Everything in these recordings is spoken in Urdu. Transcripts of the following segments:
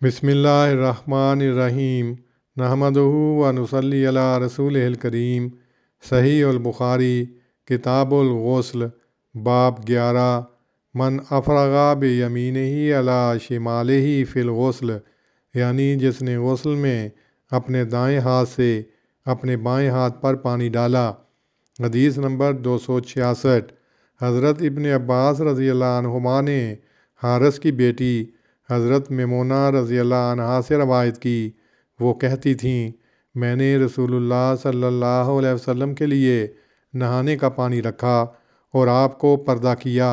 بسم اللہ الرحمن الرحیم نحمدہ و نصلی علی رسولہ الکریم۔ صحیح البخاری کتاب الغسل باب 11 من افرغ بیمینہ علی شمالہ فی الغسل، یعنی جس نے غسل میں اپنے دائیں ہاتھ سے اپنے بائیں ہاتھ پر پانی ڈالا۔ حدیث نمبر 266۔ حضرت ابن عباس رضی اللہ عنہما نے حارث کی بیٹی حضرت میمونہ رضی اللہ عنہا سے روایت کی، وہ کہتی تھیں میں نے رسول اللہ صلی اللہ علیہ وسلم کے لیے نہانے کا پانی رکھا اور آپ کو پردہ کیا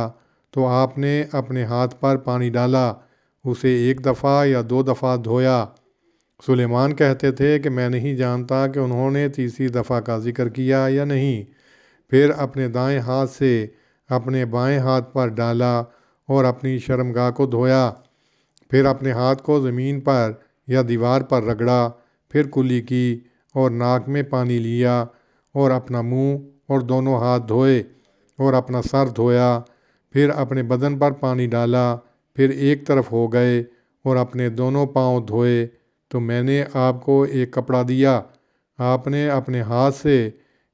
تو آپ نے اپنے ہاتھ پر پانی ڈالا، اسے ایک دفعہ یا 2 دفعہ دھویا۔ سلیمان کہتے تھے کہ میں نہیں جانتا کہ انہوں نے تیسری دفعہ کا ذکر کیا یا نہیں۔ پھر اپنے دائیں ہاتھ سے اپنے بائیں ہاتھ پر ڈالا اور اپنی شرمگاہ کو دھویا، پھر اپنے ہاتھ کو زمین پر یا دیوار پر رگڑا، پھر کلی کی اور ناک میں پانی لیا اور اپنا منہ اور دونوں ہاتھ دھوئے اور اپنا سر دھویا، پھر اپنے بدن پر پانی ڈالا، پھر ایک طرف ہو گئے اور اپنے دونوں پاؤں دھوئے تو میں نے آپ کو ایک کپڑا دیا، آپ نے اپنے ہاتھ سے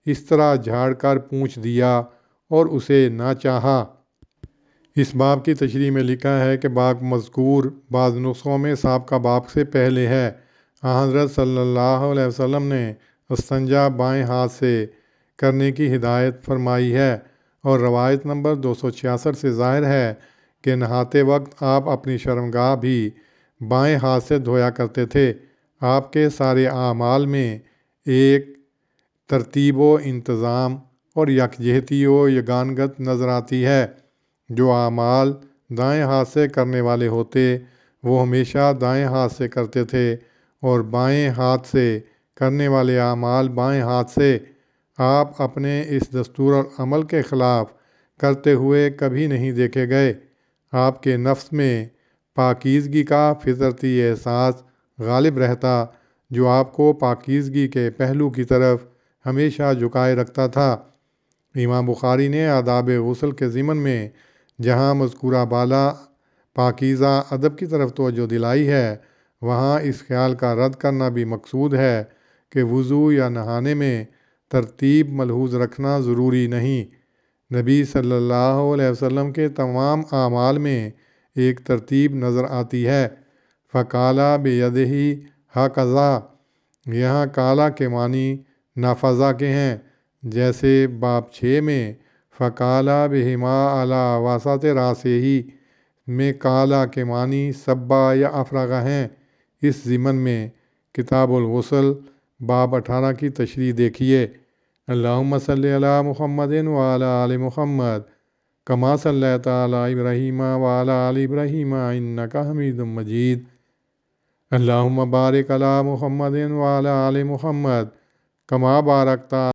اس طرح جھاڑ کر پونچھ دیا اور اسے نہ چاہا۔ اس باب کی تشریح میں لکھا ہے کہ باب مذکور بعض نسخوں میں سابقہ باب سے پہلے ہے۔ حضرت صلی اللہ علیہ وسلم نے استنجا بائیں ہاتھ سے کرنے کی ہدایت فرمائی ہے، اور روایت نمبر 266 سے ظاہر ہے کہ نہاتے وقت آپ اپنی شرمگاہ بھی بائیں ہاتھ سے دھویا کرتے تھے۔ آپ کے سارے اعمال میں ایک ترتیب و انتظام اور یکجہتی و یگانگت نظر آتی ہے۔ جو اعمال دائیں ہاتھ سے کرنے والے ہوتے وہ ہمیشہ دائیں ہاتھ سے کرتے تھے، اور بائیں ہاتھ سے کرنے والے اعمال بائیں ہاتھ سے۔ آپ اپنے اس دستور العمل کے خلاف کرتے ہوئے کبھی نہیں دیکھے گئے۔ آپ کے نفس میں پاکیزگی کا فطرتی احساس غالب رہتا جو آپ کو پاکیزگی کے پہلو کی طرف ہمیشہ جھکائے رکھتا تھا۔ امام بخاری نے آداب غسل کے ضمن میں جہاں مذکورہ بالا پاکیزہ ادب کی طرف توجہ دلائی ہے، وہاں اس خیال کا رد کرنا بھی مقصود ہے کہ وضو یا نہانے میں ترتیب ملحوظ رکھنا ضروری نہیں۔ نبی صلی اللہ علیہ وسلم کے تمام اعمال میں ایک ترتیب نظر آتی ہے۔ فَقَالَ بِيَدِهِ هَكَذَا، یہاں کالا کے معنی نافذہ کے ہیں، جیسے باب 6 میں فَقَالَ بِهِمَا عَلَى وَسَطِ رَأْسِهِ میں کالا کے معنی صبا یا افرغ ہیں۔ اس ضمن میں کتاب الغسل باب 18 کی تشریح دیکھیے۔ اللہم صلی علی محمد وعلی آل محمد کما صلیت علی ابراہیم وعلی آل ابراہیم انک حمید مجید۔ اللہم بارک علی محمد وعلی آل محمد کما بارکت